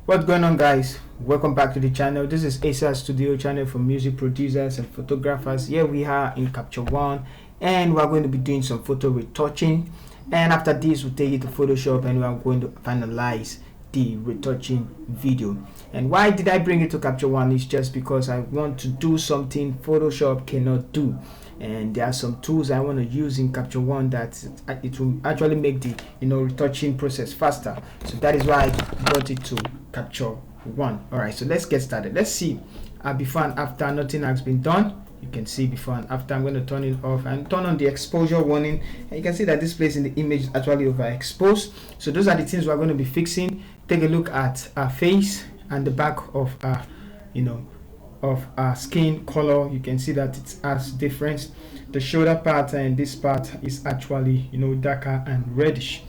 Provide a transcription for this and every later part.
What's going on, guys? Welcome back to the channel. This is Asa Studio channel for music producers and photographers. Here we are in Capture One, and we're going to be doing some photo retouching, and after this we'll take it to Photoshop and we are going to finalize the retouching video. And why did I bring it to Capture One? Is just because I want to do something Photoshop cannot do, and there are some tools I want to use in Capture One that it will actually make the retouching process faster. So that is why I brought it to Capture One. All right, so let's get started. Let's see before and after. Nothing has been done. You can see before and after. I'm going to turn it off and turn on the exposure warning, and you can see that this place in the image is actually overexposed. So those are the things we're going to be fixing. Take a look at our face and the back of our skin color. You can see that it has difference. The shoulder part and this part is actually darker and reddish.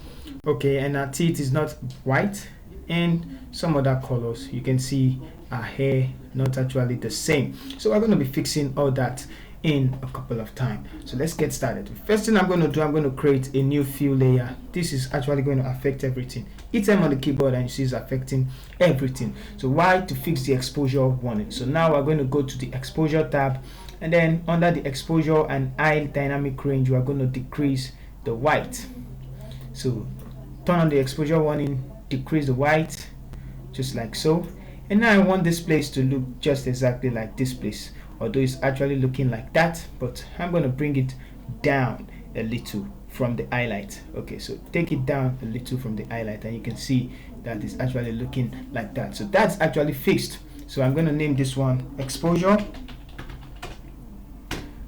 Okay, and our teeth is not white, and some other colors. You can see our hair not actually the same. So we're going to be fixing all that in a couple of times. So let's get started. First thing I'm going to do, I'm going to create a new fill layer. This is actually going to affect everything. Each time on the keyboard and you see it's affecting everything. So why? To fix the exposure warning. So now we're going to go to the exposure tab, and then under the exposure and eye dynamic range we're going to decrease the white. So turn on the exposure warning, decrease the white just like so, and now I want this place to look just exactly like this place, although it's actually looking like that, but I'm going to bring it down a little from the highlight. Okay, so take it down a little from the highlight and you can see that it's actually looking like that. So that's actually fixed. So I'm going to name this one exposure.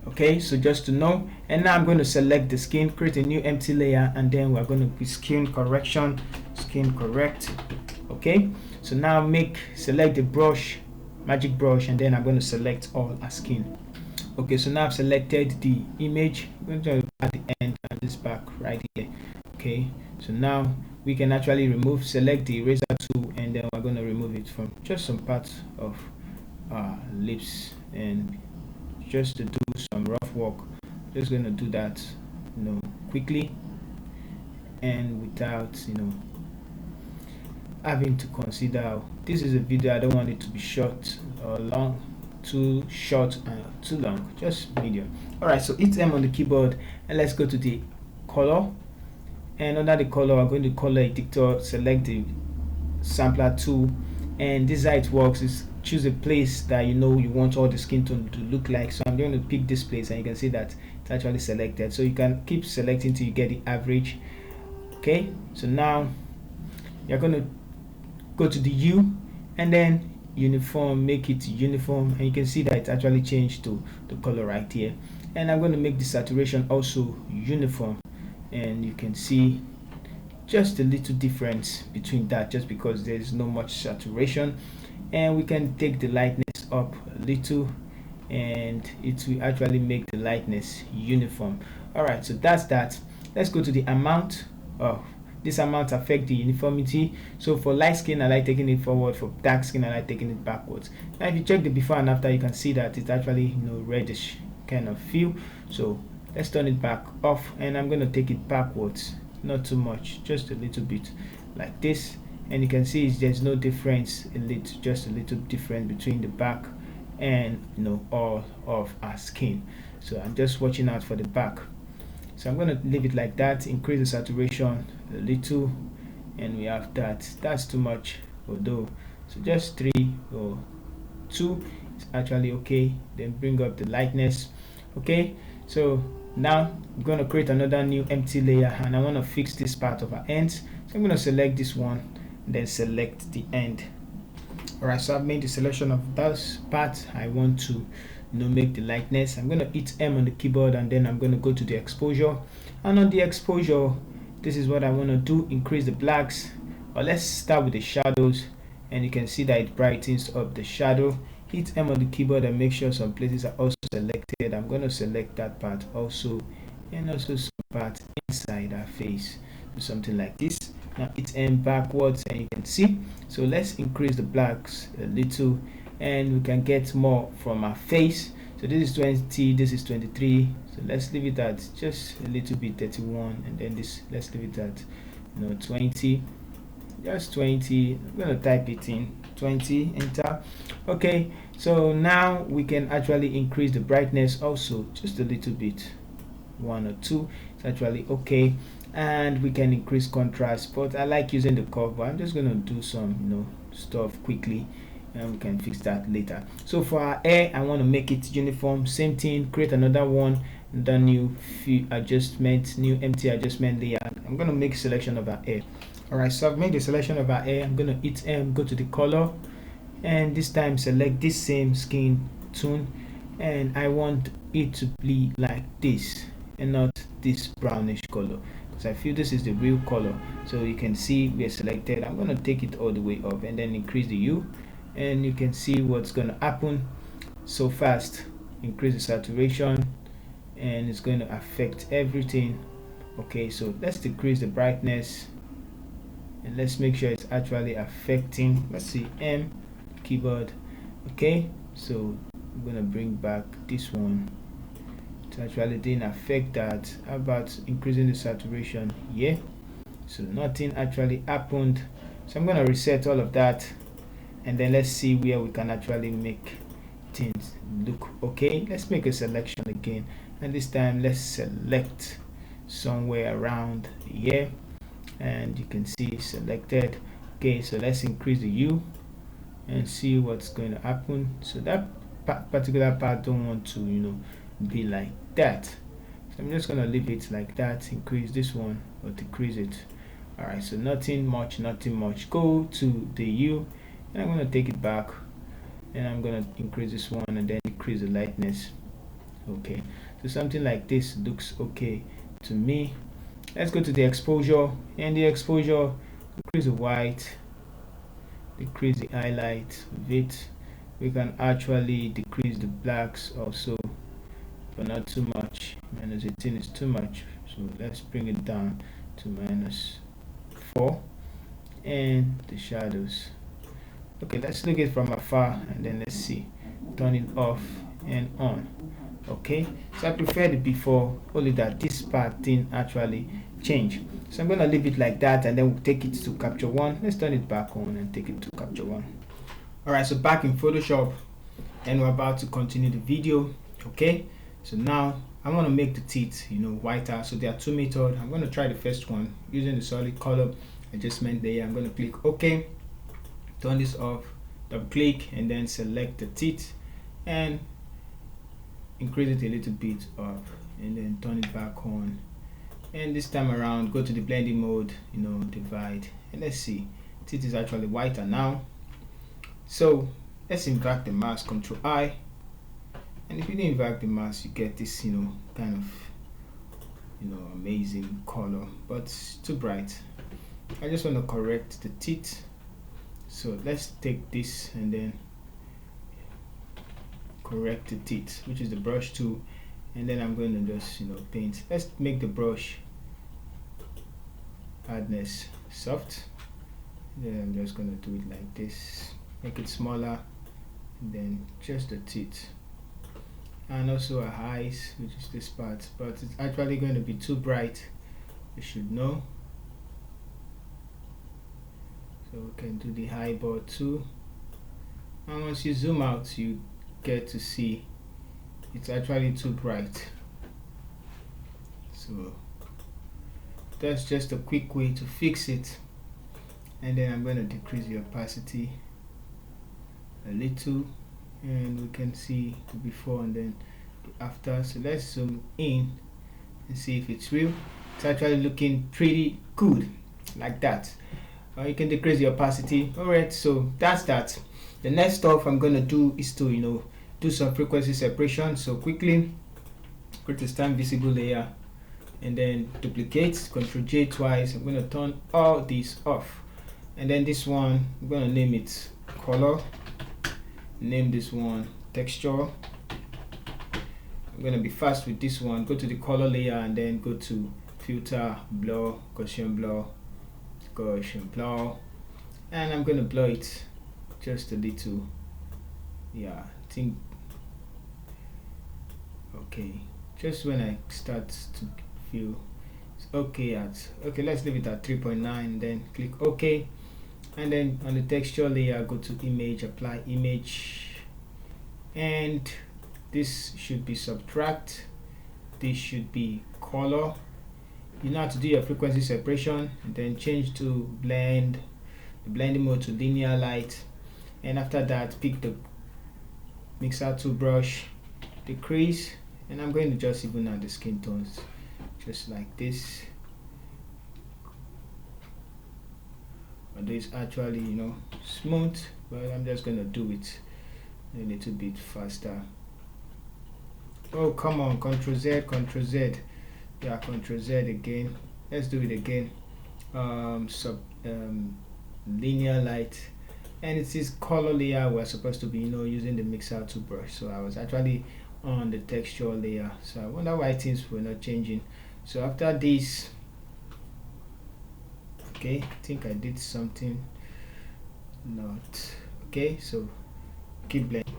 Okay, so just to know. And now I'm going to select the skin, create a new empty layer, and then we're going to be skin correction, skin correct. Okay, so now select the brush, magic brush, and then I'm going to select all our skin. Okay, so now I've selected the image. I'm going to at the end and this back right here. Okay, so now we can actually select the eraser tool, and then we're going to remove it from just some parts of our lips, and just to do some rough work. Just going to do that quickly and without having to consider. This is a video, I don't want it to be short or long, too short and too long, just medium. Alright, so hit M on the keyboard and let's go to the color, and under the color I'm going to color editor, select the sampler tool, and this is how it works. Is choose a place that you want all the skin tone to look like. So I'm going to pick this place, and you can see that it's actually selected. So you can keep selecting till you get the average. Okay, so now you're going to go to the U and then uniform, make it uniform, and you can see that it actually changed to the color right here. And I'm going to make the saturation also uniform, and you can see just a little difference between that, just because there is no much saturation. And we can take the lightness up a little, and it will actually make the lightness uniform. Alright, so that's that. Let's go to the amount. This amount affect the uniformity. So for light skin I like taking it forward, for dark skin I like taking it backwards. Now if you check the before and after, you can see that it's actually reddish kind of feel. So let's turn it back off, and I'm going to take it backwards, not too much, just a little bit like this, and you can see there's no difference, just a little difference between the back and all of our skin. So I'm just watching out for the back. So I'm going to leave it like that, increase the saturation a little, and we have that. That's too much, although, so just 3 or 2 is actually okay. Then bring up the lightness. Okay, so now I'm going to create another new empty layer, and I want to fix this part of our ends. So I'm going to select this one, then select the end. Alright, so I've made the selection of those parts I want to make the lightness. I'm going to hit M on the keyboard, and then I'm going to go to the exposure, and on the exposure this is what I want to do, increase the blacks, or let's start with the shadows, and you can see that it brightens up the shadow. Hit M on the keyboard and make sure some places are also selected. I'm going to select that part also, and also some part inside our face, do something like this. Now hit M backwards, and you can see. So let's increase the blacks a little, and we can get more from our face. So this is 20, this is 23, so let's leave it at just a little bit 31, and then this, let's leave it at 20. just 20. I'm gonna type it in 20, enter. Okay, so now we can actually increase the brightness also just a little bit, 1 or 2. It's actually okay, and we can increase contrast, but I like using the curve, but I'm just gonna do some stuff quickly, and we can fix that later. So for our air, I want to make it uniform. Same thing, create another one, the new adjustment, new empty adjustment layer. I'm going to make selection of our air. All right, so I've made the selection of our air. I'm going to hit M, go to the color, and this time select this same skin tone, and I want it to be like this and not this brownish color, because I feel this is the real color. So you can see we are selected. I'm going to take it all the way up and then increase the hue, and you can see what's going to happen so fast. Increase the saturation, and it's going to affect everything. Okay, so let's decrease the brightness, and let's make sure it's actually affecting. Let's see, M keyboard. Okay, so I'm going to bring back this one. It actually didn't affect that. How about increasing the saturation? Yeah, so nothing actually happened. So I'm going to reset all of that, and then let's see where we can actually make things look okay. Let's make a selection again, and this time let's select somewhere around here, and you can see selected. Okay, so let's increase the hue and see what's going to happen. So that particular part don't want to be like that, so I'm just going to leave it like that. Increase this one or decrease it. All right, so nothing much. Go to the hue, and I'm going to take it back, and I'm going to increase this one and then decrease the lightness. Okay, so something like this looks okay to me. Let's go to the exposure, and the exposure, decrease the white, decrease the highlight of it. We can actually decrease the blacks also, but not too much. -18 is too much, so let's bring it down to -4. And the shadows, okay, let's look it from afar, and then let's see, turn it off and on. Okay, so I prefer the before, only that this part didn't actually change. So I'm going to leave it like that, and then we'll take it to capture one. Let's turn it back on and take it to capture one. All right, so back in Photoshop, and we're about to continue the video. Okay, so now I want to make the teeth whiter. So there are 2 methods. I'm going to try the first one using the solid color adjustment layer. I'm going to click OK, turn this off, double click, and then select the teeth and increase it a little bit up, and then turn it back on. And this time around, go to the blending mode, divide, and let's see, teeth is actually whiter now. So let's invert the mask, Control I, and if you didn't invert the mask, you get this kind of amazing color, but it's too bright. I just want to correct the teeth, so let's take this and then correct the teeth, which is the brush tool, and then I'm going to just paint. Let's make the brush hardness soft, then I'm just going to do it like this, make it smaller, and then just the teeth, and also our eyes, which is this part, but it's actually going to be too bright, you should know. So we can do the eyeball too, and once you zoom out, you get to see it's actually too bright. So that's just a quick way to fix it. And then I'm going to decrease the opacity a little, and we can see the before and then the after. So let's zoom in and see if it's real. It's actually looking pretty good like that. You can decrease the opacity. Alright, so that's that. The next stuff I'm going to do is to do some frequency separation. So quickly go to stand visible layer, and then duplicate, Ctrl J twice. I'm going to turn all these off, and then this one I'm going to name it color, name this one texture. I'm going to be fast with this one. Go to the color layer, and then go to filter, blur, Gaussian blur, and I'm going to blur it just a little. Yeah, I think okay, just when I start to feel it's okay. Let's leave it at 3.9, then click OK, and then on the texture layer go to image, apply image, and this should be subtract, this should be color. You know how to do your frequency separation, and then change to blend, the blending mode to linear light, and after that pick the mixer tool brush, decrease, and I'm going to just even out the skin tones just like this. Although it's actually, you know, smooth, but I'm just going to do it a little bit faster. Oh, come on, Ctrl Z, Ctrl Z. Yeah, Ctrl Z again. Let's do it again. Linear light, and it is color layer. We're supposed to be, you know, using the mixer tool brush. So I was actually on the texture layer. So I wonder why things were not changing. So after this, okay, I think I did something not okay. So keep blending.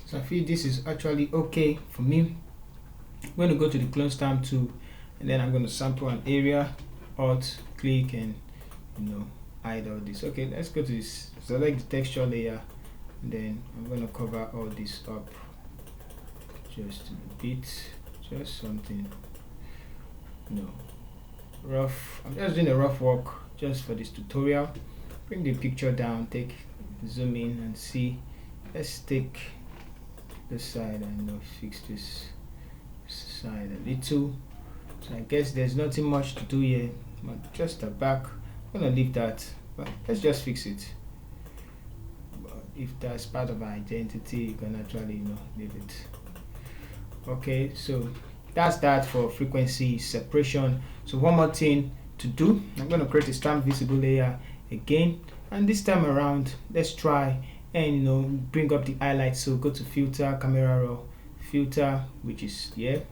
So I feel this is actually okay for me. I'm going to go to the clone stamp tool, and then I'm going to sample an area, alt click, and, you know, hide all this. Okay, let's go to this, select the texture layer, and then I'm going to cover all this up just a bit, just something, you know, rough. I'm just doing a rough work just for this tutorial. Bring the picture down, take zoom in and see. Let's take this side and, you know, fix this side a little. So I guess there's nothing much to do here, but just the back, I'm gonna leave that, but let's just fix it. But if that's part of our identity, you can actually, you know, leave it. Okay, so that's that for frequency separation. So one more thing to do, I'm going to create a stamp visible layer again, and this time around let's try and, you know, bring up the highlight. So go to filter, camera raw filter, which is here.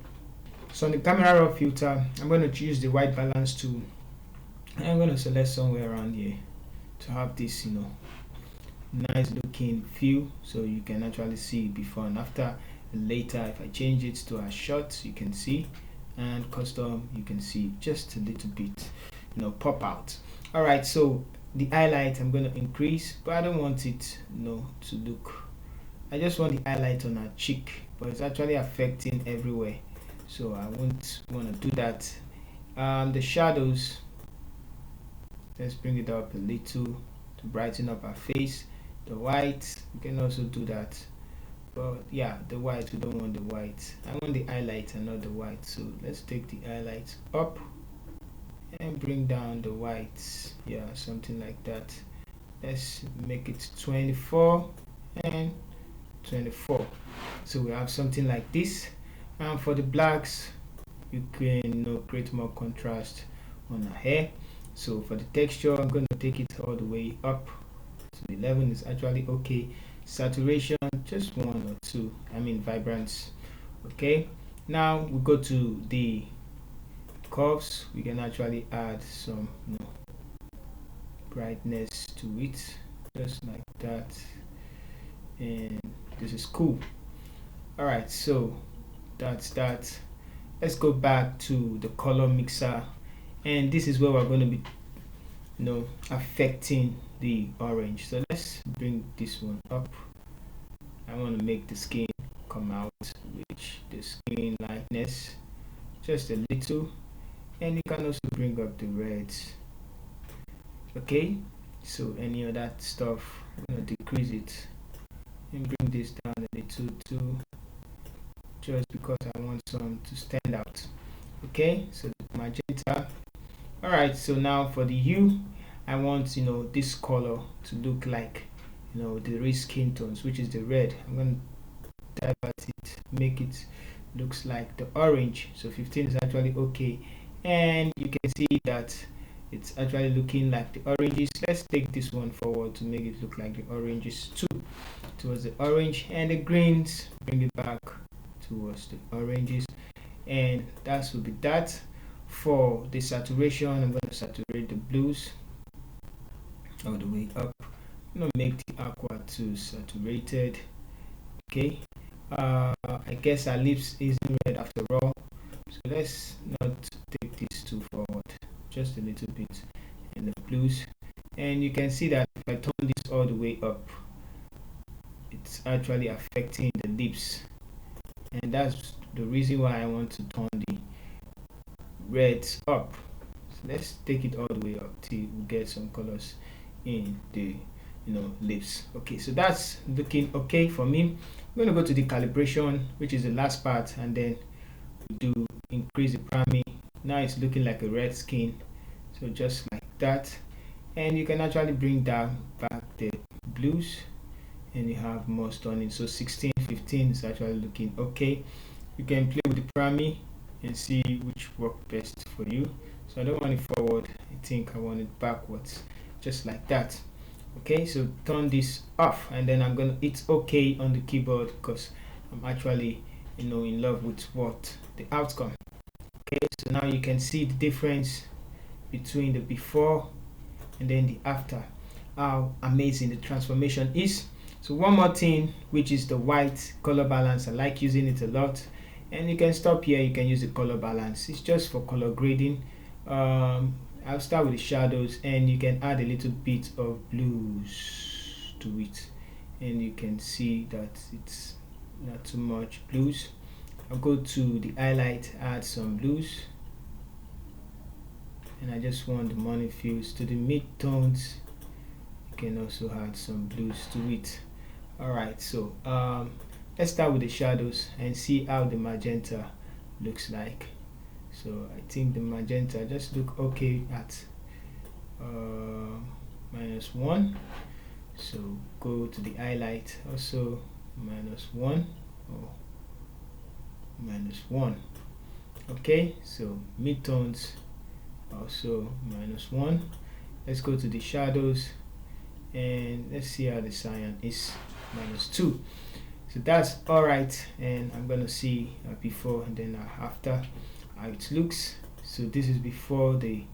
So on the camera raw filter, I'm going to choose the white balance tool, and I'm going to select somewhere around here to have this, you know, nice looking view, so you can actually see before and after. Later, if I change it to a shot, you can see, and custom, you can see just a little bit, you know, pop out. All right, so the highlight I'm going to increase, but I don't want it, you know, to look, I just want the highlight on her cheek, but it's actually affecting everywhere, so I won't want to do that. The shadows, let's bring it up a little to brighten up our face. The white, you can also do that, but yeah, the white, we don't want the white. I want the highlight and not the white, so let's take the highlight up and bring down the whites. Yeah, something like that. Let's make it 24 and 24, so we have something like this. And for the blacks, you can, you know, create more contrast on her hair. So for the texture, I'm going to take it all the way up to 11. Is actually okay. Saturation just 1 or 2, I mean vibrance. Okay, now we go to the curves. We can actually add some, you know, brightness to it, just like that, and this is cool. All right, so that's that. Let's go back to the color mixer, and this is where we're going to be, you know, affecting the orange. So let's bring this one up. I want to make the skin come out, which the skin lightness just a little, and you can also bring up the reds. Okay, so any of that stuff, I'm going to decrease it and bring this down a little too, just because I want some to stand out. Okay, so the magenta. All right, so now for the hue, I want, you know, this color to look like, you know, the red skin tones, which is the red. I'm going to divert it, make it looks like the orange. So 15 is actually okay, and you can see that it's actually looking like the oranges. Let's take this one forward to make it look like the oranges too, towards the orange, and the greens, bring it back towards the oranges. and that will be that. For the saturation, I'm going to saturate the blues all the way up. I'm going to make the aqua to saturated. Okay, I guess our lips isn't red after all, so let's not take this too forward, just a little bit, and the blues. And you can see that if I turn this all the way up, it's actually affecting the lips, and that's the reason why I want to turn the reds up. So let's take it all the way up till we get some colors in the lips. Okay, so that's looking okay for me. I'm going to go to the calibration, which is the last part, and then do increase the primary. Now it's looking like a red skin, so just like that. And you can actually bring down back the blues, and you have more stunning. So 16, 15 is actually looking okay. You can play with the primary and see which works best for you. So I don't want it forward, I think I want it backwards, just like that. Okay, so turn this off, and then I'm gonna hit OK on the keyboard because I'm actually in love with what the outcome. Okay, so now you can see the difference between the before and then the after, how amazing the transformation is. So one more thing, which is the white color balance. I like using it a lot, and you can stop here. You can use the color balance, it's just for color grading. I'll start with the shadows, and you can add a little bit of blues to it, and you can see that it's not too much blues. I'll go to the highlight, add some blues, and I just want the money feels to the mid-tones. You can also add some blues to it. Alright, so let's start with the shadows and see how the magenta looks like. So I think the magenta just look okay at -1. So go to the highlight, also -1 or -1. Okay, so midtones also -1. Let's go to the shadows, and let's see how the cyan is, -2. So that's all right, and I'm gonna see before and then after how it looks. So this is before the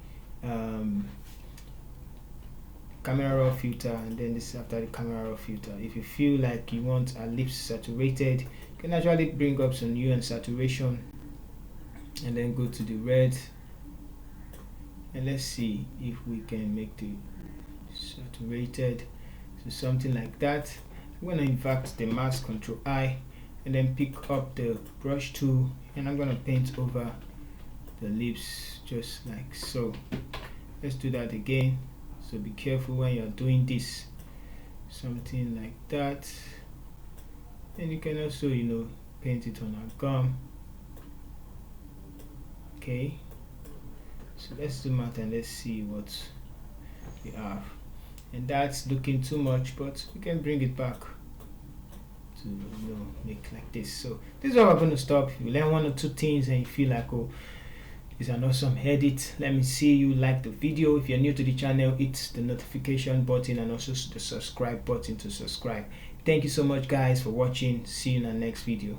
camera raw filter, and then this is after the camera raw filter. If you feel like you want our lips saturated, you can actually bring up some hue and saturation, and then go to the red, and let's see if we can make the saturated, so something like that. I'm going to invert the mask, Control I, and then pick up the brush tool, and I'm going to paint over the lips just like so. Let's do that again, so be careful when you're doing this, something like that. And you can also paint it on our gum. Okay, so let's zoom out and let's see what we have. And that's looking too much, but we can bring it back to make like this. So this is where we're going to stop. If you learn one or two things and you feel like, oh, it's an awesome edit, let me see you like the video. If you're new to the channel, hit the notification button and also the subscribe button to subscribe. Thank you so much guys for watching. See you in the next video.